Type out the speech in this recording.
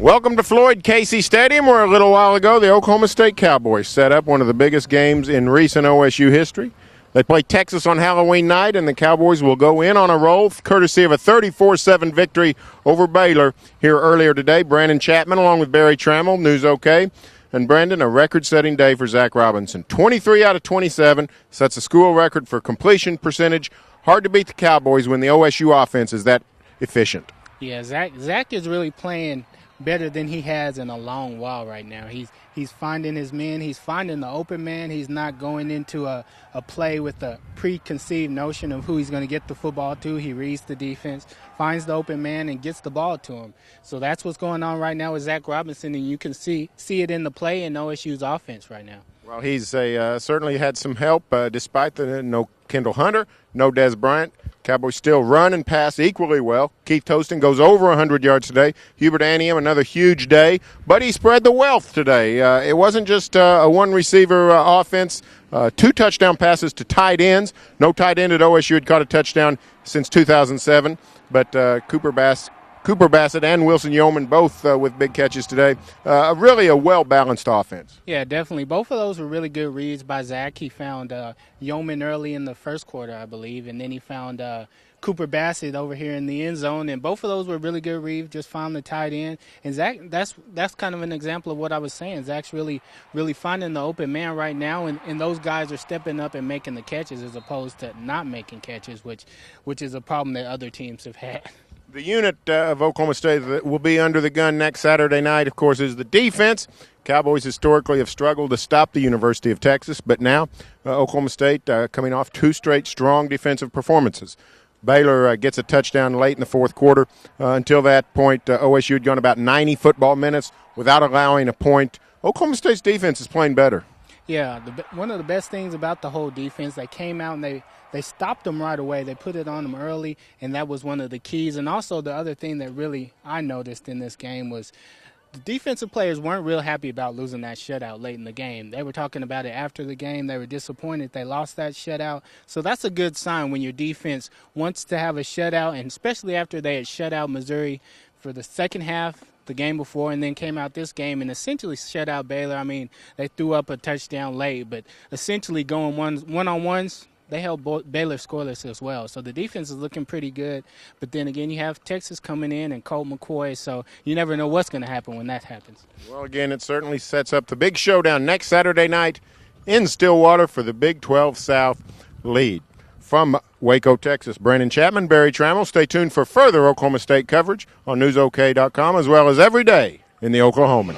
Welcome to Floyd Casey Stadium, where a little while ago the Oklahoma State Cowboys set up one of the biggest games in recent OSU history. They play Texas on Halloween night, and the Cowboys will go in on a roll courtesy of a 34-7 victory over Baylor here earlier today. Brandon Chapman along with Barry Trammell, News OK. And Brandon, a record-setting day for Zach Robinson. 23 out of 27 sets a school record for completion percentage. Hard to beat the Cowboys when the OSU offense is that efficient. Yeah, Zach is really playing better than he has in a long while right now. He's finding his men. He's finding the open man. He's not going into a play with a preconceived notion of who he's going to get the football to. He reads the defense, finds the open man, and gets the ball to him. So that's what's going on right now with Zach Robinson, and you can see it in the play in OSU's offense right now. Well, he's certainly had some help despite the no Kendall Hunter, no Des Bryant. Cowboys still run and pass equally well. Keith Toston goes over 100 yards today. Hubert Anium, another huge day. But he spread the wealth today. It wasn't just a one-receiver offense. 2 touchdown passes to tight ends. No tight end at OSU had caught a touchdown since 2007. But Cooper Bassett and Wilson Yeoman both with big catches today. Really a well-balanced offense. Yeah, definitely. Both of those were really good reads by Zach. He found Yeoman early in the first quarter, I believe, and then he found Cooper Bassett over here in the end zone, and both of those were really good reads, just found the tight end. And Zach, that's kind of an example of what I was saying. Zach's really finding the open man right now, and those guys are stepping up and making the catches as opposed to not making catches, which is a problem that other teams have had. The unit of Oklahoma State that will be under the gun next Saturday night, of course, is the defense. Cowboys historically have struggled to stop the University of Texas, but now Oklahoma State coming off 2 straight strong defensive performances. Baylor gets a touchdown late in the fourth quarter. Until that point, OSU had gone about 90 football minutes without allowing a point. Oklahoma State's defense is playing better. Yeah, one of the best things about the whole defense, they came out and they stopped them right away. They put it on them early, and that was one of the keys. And also the other thing that really I noticed in this game was the defensive players weren't real happy about losing that shutout late in the game. They were talking about it after the game. They were disappointed they lost that shutout. So that's a good sign when your defense wants to have a shutout, and especially after they had shut out Missouri for the second half the game before and then came out this game and essentially shut out Baylor. I mean, they threw up a touchdown late, but essentially going one-on-ones, they held Baylor scoreless as well. So the defense is looking pretty good. But then again, you have Texas coming in and Colt McCoy, so you never know what's going to happen when that happens. Well, again, it certainly sets up the big showdown next Saturday night in Stillwater for the Big 12 South lead. From Waco, Texas, Brandon Chapman, Barry Trammell. Stay tuned for further Oklahoma State coverage on NewsOK.com as well as every day in the Oklahoman.